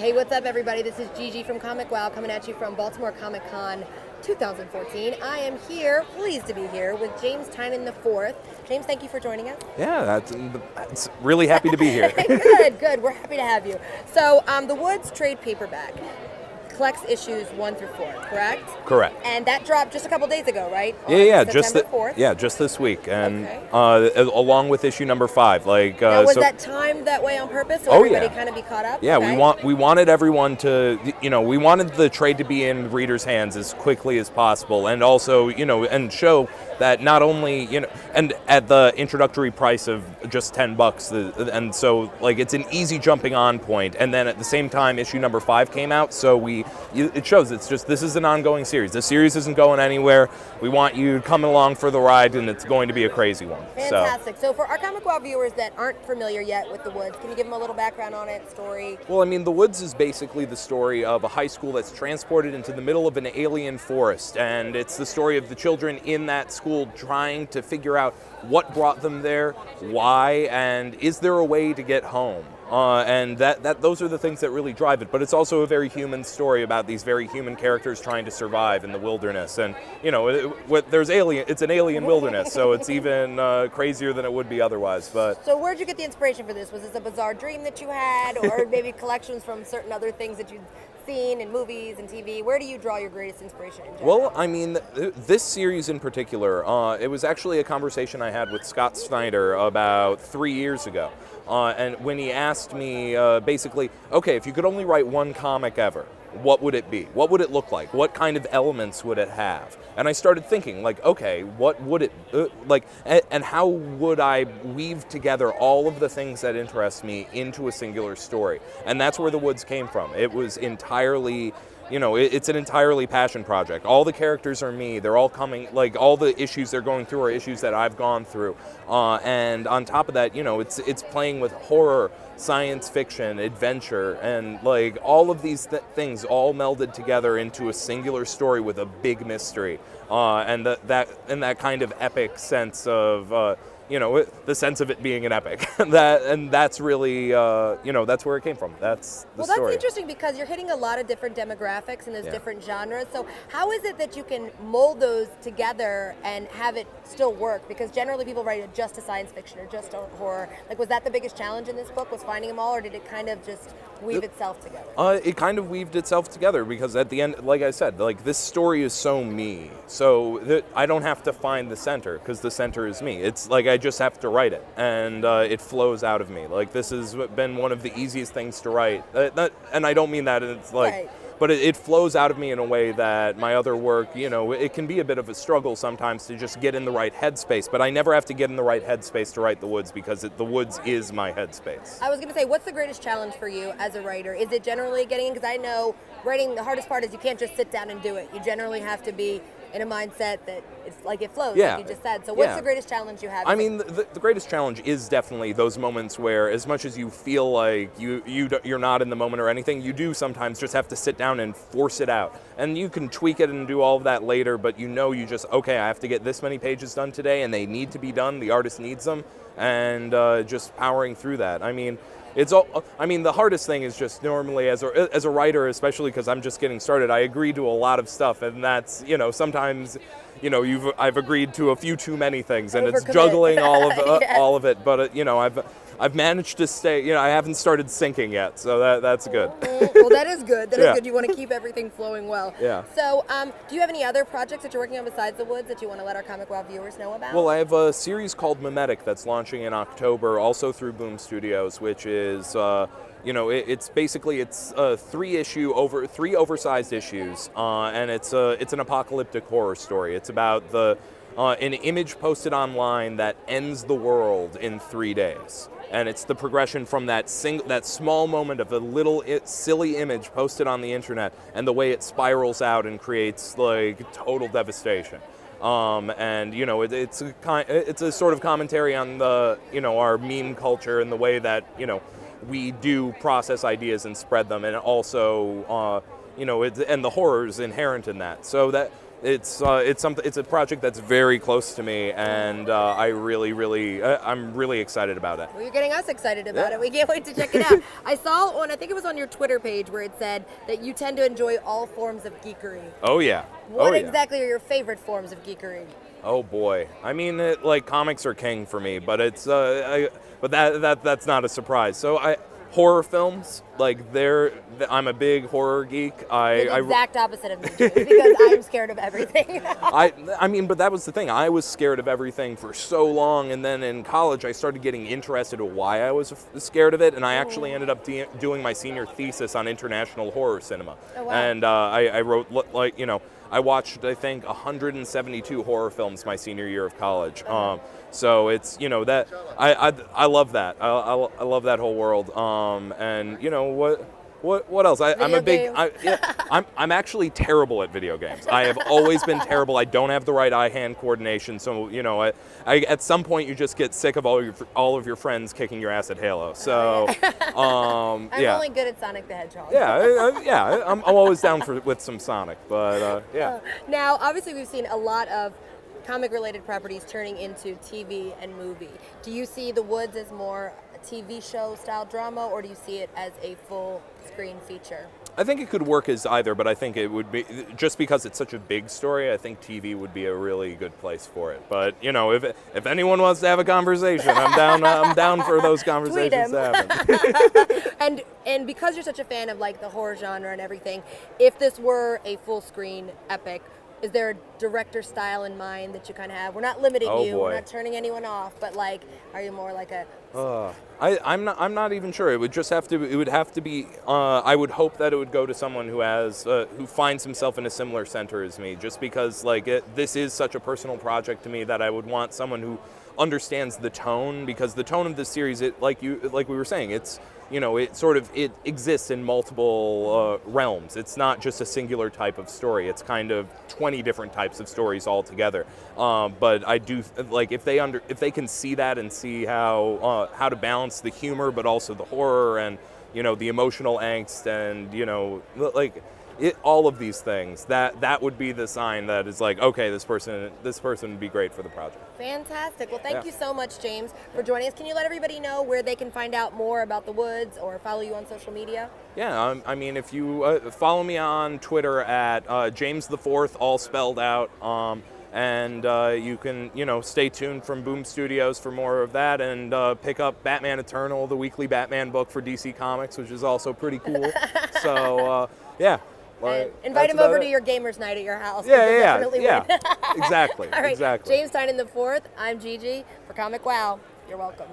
Hey, what's up, everybody? This is Gigi from ComicWow coming at you from Baltimore Comic Con 2014. I am here, pleased to be here, with James Tynion IV. James, thank you for joining us. Yeah, that's really happy to be here. Good. We're happy to have you. So, The Woods trade paperback collects issues 1 through 4, correct? Correct. And that dropped just a couple days ago, right? Just this week, and along with issue number 5. Now, was that timed that way on purpose, so everybody kind of be caught up? Yeah, we wanted everyone to, we wanted the trade to be in readers' hands as quickly as possible, and also, and show that not only, and at the introductory price of just $10, and so it's an easy jumping on point. And then at the same time, issue number 5 came out, so it shows this is an ongoing series. The series isn't going anywhere. We want you coming along for the ride, and it's going to be a crazy one. Fantastic. So for our ComicWow viewers that aren't familiar yet with The Woods, can you give them a little background on it, story? Well, The Woods is basically the story of a high school that's transported into the middle of an alien forest, and it's the story of the children in that school trying to figure out what brought them there, why, and is there a way to get home? And those are the things that really drive it. But it's also a very human story about these very human characters trying to survive in the wilderness. And it's an alien wilderness, so it's even crazier than it would be otherwise. But so where'd you get the inspiration for this? Was this a bizarre dream that you had, or maybe collections from certain other things that you'd seen in movies and TV? Where do you draw your greatest inspiration in general? Well, this series in particular, it was actually a conversation I had with Scott Snyder about 3 years ago. And when he asked me, basically, okay, if you could only write one comic ever, what would it be? What would it look like? What kind of elements would it have? And I started thinking, okay, what would it, and how would I weave together all of the things that interest me into a singular story? And that's where The Woods came from. It was entirely, it's an entirely passion project. All the characters are me. They're all coming, all the issues they're going through are issues that I've gone through. And on top of that, it's playing with horror, science fiction, adventure, and all of these things all melded together into a singular story with a big mystery. And that kind of epic sense of, the sense of it being an epic. That's really, that's where it came from. That's the story. Well, that's interesting because you're hitting a lot of different demographics and there's different genres. So how is it that you can mold those together and have it still work? Because generally people write it just to science fiction or just to horror. Was that the biggest challenge in this book, was finding them all, or did it kind of just weave itself together? It kind of weaved itself together because at the end, like I said, this story is so me. So that I don't have to find the center because the center is me. It's I just have to write it, and it flows out of me. This has been one of the easiest things to write, and I don't mean that it's right. But it flows out of me in a way that my other work, it can be a bit of a struggle sometimes to just get in the right headspace, but I never have to get in the right headspace to write The Woods because The Woods is my headspace. I was going to say, what's the greatest challenge for you as a writer? Is it generally getting in? Because I know writing, the hardest part is you can't just sit down and do it. You generally have to be in a mindset that it's it flows, like you just said. So what's the greatest challenge you have? The greatest challenge is definitely those moments where, as much as you feel like you're not in the moment or anything, you do sometimes just have to sit down and force it out. And you can tweak it and do all of that later, but you just, okay, I have to get this many pages done today, and they need to be done. The artist needs them, and just powering through that. The hardest thing is just normally as a writer, especially because I'm just getting started, I agree to a lot of stuff, and that's, sometimes, I've agreed to a few too many things, and it's juggling all of it. But I've managed to stay. I haven't started sinking yet, so that's good. Well, that is good. That is good. You want to keep everything flowing well. Yeah. So, do you have any other projects that you're working on besides The Woods that you want to let our ComicWow viewers know about? Well, I have a series called Mimetic that's launching in October, also through Boom Studios, which is. It's basically three oversized issues, and it's an apocalyptic horror story. It's about an image posted online that ends the world in 3 days. And it's the progression from that small moment of a little silly image posted on the internet, and the way it spirals out and creates total devastation. It's a sort of commentary on our meme culture and the way that we do process ideas and spread them, and also and the horrors inherent in that. So it's a project that's very close to me, and I'm really excited about it. Well, you're getting us excited about it. We can't wait to check it out. I saw I think it was on your Twitter page, where it said that you tend to enjoy all forms of geekery. Oh yeah. What exactly are your favorite forms of geekery? Oh boy, I mean, like comics are king for me, but it's but that's not a surprise. So horror films, like I'm a big horror geek. The exact opposite of me, James, because I'm scared of everything. I mean, but that was the thing. I was scared of everything for so long, and then in college I started getting interested in why I was scared of it, and I actually ended up doing my senior thesis on international horror cinema. Oh, wow. And I wrote, like, I watched, I think, 172 horror films my senior year of college. So it's, that I love that. I love that whole world. And what else? I'm actually terrible at video games. I have always been terrible. I don't have the right eye-hand coordination. So I at some point you just get sick of all of your friends kicking your ass at Halo. So I'm only good at Sonic the Hedgehog. Yeah, I'm always down with some Sonic, but yeah. Now, obviously, we've seen a lot of comic-related properties turning into TV and movie. Do you see The Woods as more a TV show style drama, or do you see it as a full screen feature? I think it could work as either, but I think it would be, just because it's such a big story, I think TV would be a really good place for it. But if anyone wants to have a conversation, I'm down for those conversations to happen. And because you're such a fan of like the horror genre and everything, if this were a full screen epic, is there a director style in mind that you kind of have? We're not limiting you. Boy. We're not turning anyone off. But like, are you more like a? I'm not even sure. It would have to be. I would hope that it would go to someone who finds himself in a similar center as me. Just because this is such a personal project to me that I would want someone who understands the tone, because the tone of this series, like we were saying, it's. It exists in multiple realms. It's not just a singular type of story. It's kind of 20 different types of stories all together. But I do like if they can see that and see how to balance the humor, but also the horror and the emotional angst and all of these things. That would be the sign that is like, okay, this person would be great for the project. Fantastic. Well, thank you so much, James, for joining us. Can you let everybody know where they can find out more about The Woods or follow you on social media? Yeah, I mean, if you follow me on Twitter at James the Fourth, all spelled out, and you can stay tuned from Boom Studios for more of that, and pick up Batman Eternal, the weekly Batman book for DC Comics, which is also pretty cool. So yeah. And invite him over to your gamers' night at your house. Yeah. Exactly. All right, exactly. James Tynion the Fourth. I'm Gigi for ComicWow. You're welcome.